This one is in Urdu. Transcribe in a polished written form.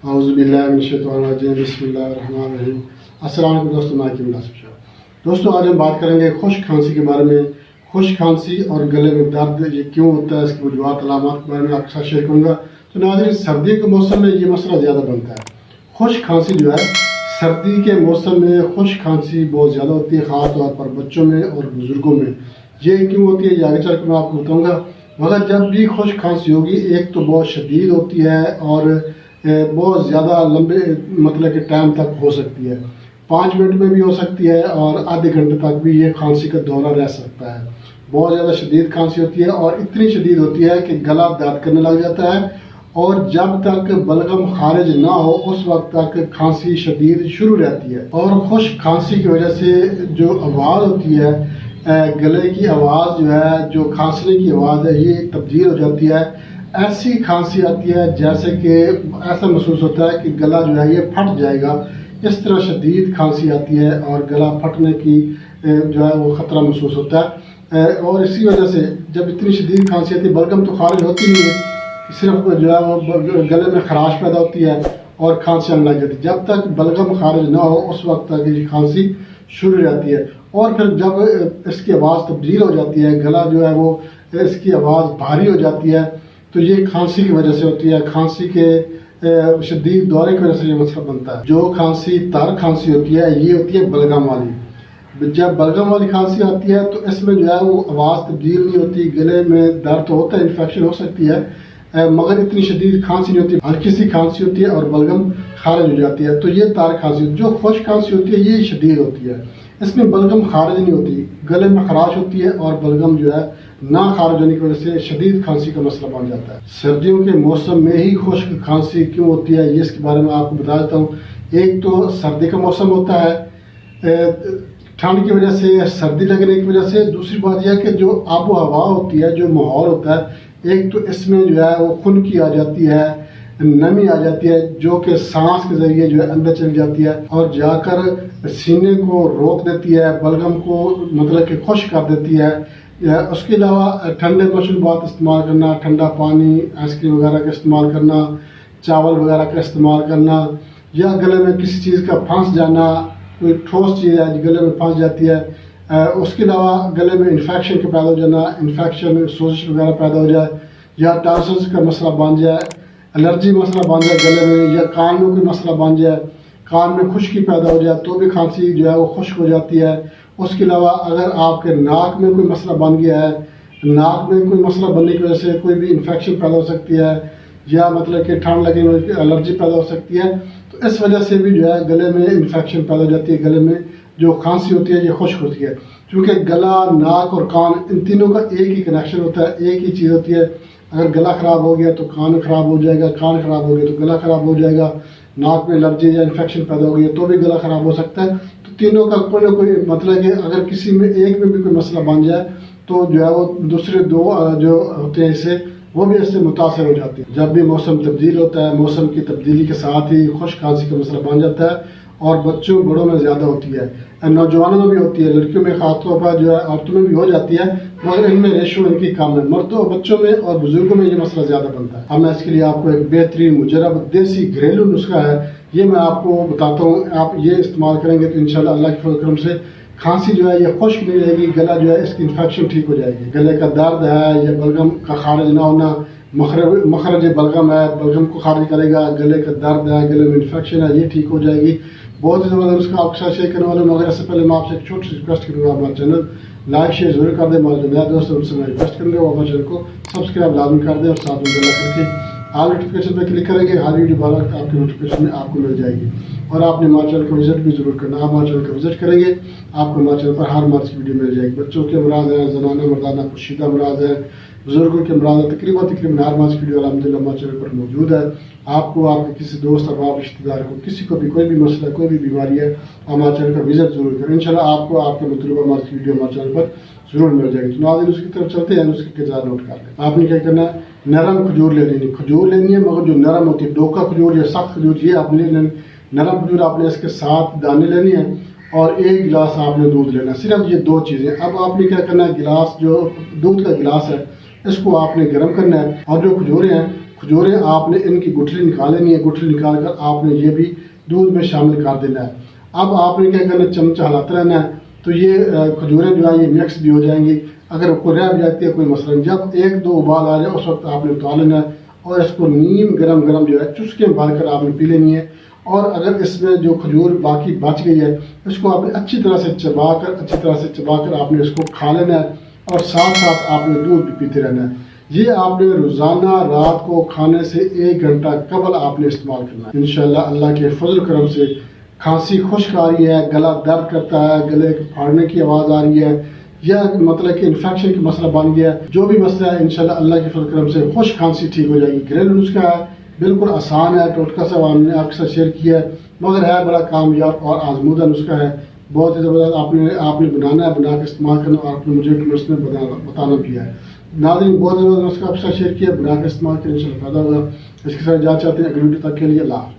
اعوذ باللہ من الشیطان الرجیم بسم اللہ الرحمن الرحیم۔ السلام علیکم دوستوں، میں حکیم ناصر شاہ۔ دوستوں آج ہم بات کریں گے خشک کھانسی کے بارے میں۔ خشک کھانسی اور گلے میں درد یہ کیوں ہوتا ہے، اس کی وجوہات علامات کے بارے میں آپ کے ساتھ شیئر کروں گا۔ تو ناظرین، سردی کے موسم میں یہ مسئلہ زیادہ بنتا ہے۔ خشک کھانسی جو ہے سردی کے موسم میں خشک کھانسی بہت زیادہ ہوتی ہے، خاص طور پر بچوں میں اور بزرگوں میں۔ یہ کیوں ہوتی ہے یہ آگے چل کے میں آپ کو بتاؤں گا، مگر جب بھی خشک کھانسی ہوگی ایک تو بہت شدید ہوتی ہے اور بہت زیادہ لمبے مطلب کہ ٹائم تک ہو سکتی ہے، 5 منٹ میں بھی ہو سکتی ہے اور آدھے گھنٹے تک بھی یہ کھانسی کا دورہ رہ سکتا ہے۔ بہت زیادہ شدید کھانسی ہوتی ہے اور اتنی شدید ہوتی ہے کہ گلا درد کرنے لگ جاتا ہے، اور جب تک بلغم خارج نہ ہو اس وقت تک کھانسی شدید شروع رہتی ہے۔ اور خشک کھانسی کی وجہ سے جو آواز ہوتی ہے، گلے کی آواز جو ہے، جو کھانسنے کی آواز ہے، یہ تبدیل ہو جاتی ہے۔ ایسی کھانسی آتی ہے جیسے کہ ایسا محسوس ہوتا ہے کہ گلا جو ہے یہ پھٹ جائے گا، اس طرح شدید کھانسی آتی ہے اور گلا پھٹنے کی جو ہے وہ خطرہ محسوس ہوتا ہے۔ اور اسی وجہ سے جب اتنی شدید کھانسی آتی ہے، بلغم تو خارج ہوتی نہیں ہے، صرف جو ہے وہ گلے میں خراش پیدا ہوتی ہے اور کھانسی آنے لگ جاتی ہے۔ جب تک بلغم خارج نہ ہو اس وقت تک یہ کھانسی شروع رہتی ہے، اور پھر جب اس کی آواز تبدیل ہو جاتی ہے، گلا جو ہے وہ اس کی آواز بھاری ہو جاتی ہے، تو یہ کھانسی کی وجہ سے ہوتی ہے۔ کھانسی کے شدید دورے کی وجہ سے یہ مسئلہ بنتا ہے۔ جو کھانسی تر کھانسی ہوتی ہے یہ ہوتی ہے بلغم والی۔ جب بلغم والی کھانسی آتی ہے تو اس میں جو ہے وہ آواز تبدیل نہیں ہوتی، گلے میں درد تو ہوتا ہے، انفیکشن ہو سکتی ہے، مگر اتنی شدید کھانسی نہیں ہوتی، ہلکی سی کھانسی ہوتی ہے اور بلغم خارج ہو جاتی ہے، تو یہ تار کھانسی ہوتی ہے۔ جو خشک کھانسی ہوتی ہے یہ شدید ہوتی ہے، اس میں بلغم خارج نہیں ہوتی، گلے میں خراش ہوتی ہے اور بلغم جو ہے نہ خارج ہونے کی وجہ سے شدید کھانسی کا مسئلہ بن جاتا ہے۔ سردیوں کے موسم میں ہی خشک کھانسی کیوں ہوتی ہے یہ اس کے بارے میں آپ کو بتا دیتا ہوں۔ ایک تو سردی کا موسم ہوتا ہے، ٹھنڈ کی وجہ سے، سردی لگنے کی وجہ سے۔ دوسری بات یہ ہے کہ جو آب و ہوا ہوتی ہے، جو ماحول ہوتا ہے، ایک تو اس میں جو ہے وہ خنکی آ جاتی ہے، نمی آ جاتی ہے، جو کہ سانس کے ذریعے جو ہے اندر چلی جاتی ہے اور جا کر سینے کو روک دیتی ہے، بلغم کو مطلب کہ خشک کر دیتی ہے۔ اس کے علاوہ ٹھنڈے مشروبات استعمال کرنا، ٹھنڈا پانی، آئس کریم وغیرہ کا استعمال کرنا، چاول وغیرہ کا استعمال کرنا، یا گلے میں کسی چیز کا پھنس جانا، کوئی ٹھوس چیز ہے گلے میں پھنس جاتی ہے، اس کے علاوہ گلے میں انفیکشن کا پیدا ہو جانا، انفیکشن سوزش وغیرہ پیدا ہو جائے، یا ٹانسلز کا مسئلہ بن جائے، الرجی مسئلہ بن جائے گلے میں، یا کان میں کوئی مسئلہ بن جائے، کان میں خشکی پیدا ہو جائے تو بھی کھانسی جو ہے وہ خشک ہو جاتی ہے۔ اس کے علاوہ اگر آپ کے ناک میں کوئی مسئلہ بن گیا ہے، ناک میں کوئی مسئلہ بننے کی وجہ سے کوئی بھی انفیکشن پیدا ہو سکتی ہے، یا مطلب کہ ٹھنڈ لگنے کی الرجی پیدا ہو سکتی ہے، تو اس وجہ سے بھی جو ہے گلے میں انفیکشن پیدا ہو جاتی ہے، گلے میں جو کھانسی ہوتی ہے یہ خشک ہوتی ہے۔ کیونکہ گلا، ناک اور کان ان تینوں کا ایک ہی کنیکشن ہوتا ہے، ایک ہی چیز ہوتی ہے۔ اگر گلا خراب ہو گیا تو کان خراب ہو جائے گا، کان خراب ہو گیا تو گلا خراب ہو جائے گا، ناک میں الرجی یا انفیکشن پیدا ہو گئی تو بھی گلا خراب ہو سکتا ہے۔ تو تینوں کا کوئی نہ کوئی مطلب کہ اگر کسی میں ایک میں بھی کوئی مسئلہ بن جائے تو جو ہے وہ دوسرے دو جو ہوتے ہیں اسے وہ بھی اس سے متاثر ہو جاتے ہیں۔ جب بھی موسم تبدیل ہوتا ہے، موسم کی تبدیلی کے ساتھ ہی خشک کھانسی کا مسئلہ بن جاتا ہے، اور بچوں بڑوں میں زیادہ ہوتی ہے، نوجوانوں میں بھی ہوتی ہے، لڑکیوں میں خاص طور پر جو ہے، عورتوں میں بھی ہو جاتی ہے، مگر ان میں ریشو ان کی کم ہے۔ مردوں اور بچوں میں اور بزرگوں میں یہ مسئلہ زیادہ بنتا ہے۔ اب میں اس کے لیے آپ کو ایک بہترین مجرب دیسی گھریلو نسخہ ہے، یہ میں آپ کو بتاتا ہوں۔ آپ یہ استعمال کریں گے تو انشاءاللہ اللہ کے فضل و کرم سے کھانسی جو ہے یہ خشک نہیں رہے گی، گلا جو ہے اس کی انفیکشن ٹھیک ہو جائے گی۔ گلے کا درد ہے یا بلغم کا خارج نہ ہونا، مخرج بلغم ہے، بلغم کو خارج کرے گا، گلے کا درد ہے، گلے میں انفیکشن ہے، یہ ٹھیک ہو جائے گی۔ بہت ہی زبردست اس کا آپ کے ساتھ شیئر کرنے والے ہوں، مگر اس سے پہلے میں آپ سے ایک چھوٹی سی ریکویسٹ کروں گا، ہمارا چینل لائک شیئر ضرور کر دیں، ہمارے جو نیا دوست ہیں ان سے میں ریکویسٹ کروں گا وہ ہمارے چینل کو سبسکرائب لازمی کر دیں، اور ساتھ میں بیل آئیکن کر کے آل نوٹیفکیشن پہ کلک کریں گے، ہر ویڈیو بعد آپ کی نوٹیفکیشن میں آپ کو مل جائے گی۔ اور آپ نے ہمارے چینل کو وزٹ بھی ضرور کرنا، آپ ہمارے چینل کو وزٹ کریں گے آپ کو ہمارے چینل پر ہر مرض کی ویڈیو مل جائے گی۔ بچوں کے امراض ہیں، زنانہ مردانہ پوشیدہ امراض ہیں، بزرگوں کے امراض ہیں، تقریباً ہر مرض کی ویڈیو الحمدللہ ہمارے چینل پر موجود ہے۔ آپ کو، آپ کے کسی دوست احباب رشتہ دار کو، کسی کو بھی کوئی بھی مسئلہ، کوئی بھی بیماری ہے، ہمارے چینل کا وزٹ ضرور کریں، انشاءاللہ آپ کو آپ کے مطلوبہ مرض کی ویڈیو ہمارے چینل پر ضرور مل جائے گی۔ تو ناظرین اس کی طرف چلتے ہیں، اس کی ذرا نوٹ کر لیں۔ آپ نے کیا کرنا ہے، نرم کھجور لینی ہے، مگر جو نرم ہوتی ہے، ڈوکا کھجور یا سخت کھجور، یہ آپ نے نرم کھجور آپ نے اس کے ساتھ دانے لینی ہے، اور 1 گلاس آپ نے دودھ لینا ہے، صرف یہ 2 چیزیں۔ اب آپ نے کیا کرنا ہے، گلاس جو دودھ کا گلاس ہے اس کو آپ نے گرم کرنا ہے، اور جو کھجوریں ہیں کھجوریں آپ نے ان کی گٹھلی نکال لینی ہے، گٹھلی نکال کر آپ نے یہ بھی دودھ میں شامل کر دینا ہے۔ اب آپ نے کیا کرنا ہے، چمچہ ہلاتے رہنا ہے تو یہ کھجوریں جو ہیں یہ مکس بھی ہو جائیں گی۔ اگر کوئی رہ بھی جاتی ہے کوئی مسئلہ نہیں، جب ایک دو ابال آ جائے اس وقت آپ نے اتار لینا ہے اور اس کو نیم گرم گرم جو ہے چسکے میں بھر کر آپ نے پی لینی ہے۔ اور اگر اس میں جو کھجور باقی بچ گئی ہے اس کو آپ نے اچھی طرح سے چبا کر آپ نے اس کو کھا لینا ہے اور ساتھ ساتھ آپ نے دودھ بھی پیتے رہنا ہے۔ یہ آپ نے روزانہ رات کو کھانے سے 1 گھنٹہ قبل آپ نے استعمال کرنا ہے۔ انشاءاللہ اللہ کے فضل و کرم سے کھانسی خشک آ رہی ہے، گلا درد کرتا ہے، گلے پھاڑنے کی آواز آ رہی ہے یا مطلب کہ انفیکشن کا مسئلہ بن گیا ہے، جو بھی مسئلہ ہے انشاءاللہ اللہ کے فضل و کرم سے خشک کھانسی ٹھیک ہو جائے گی۔ گھریلو نسخہ ہے، بالکل آسان ہے، ٹوٹکا سا ہم نے آپ کے ساتھ شیئر کیا ہے مگر ہے بڑا کامیاب اور آزمودہ نسخہ ہے، بہت ہی زبردست۔ آپ نے بنانا ہے، بنا کے استعمال کرنا اور آپ نے مجھے کمنٹس میں بتانا بھی ہے۔ ناظرین بہت زبردست نسخہ آپ کے ساتھ شیئر کیا، بنا کے استعمال کریں، انشاءاللہ فائدہ ہوگا۔ اس کے ساتھ جا چاہتے ہیں اگلی ویڈیو تک کے لیے اللہ حافظ۔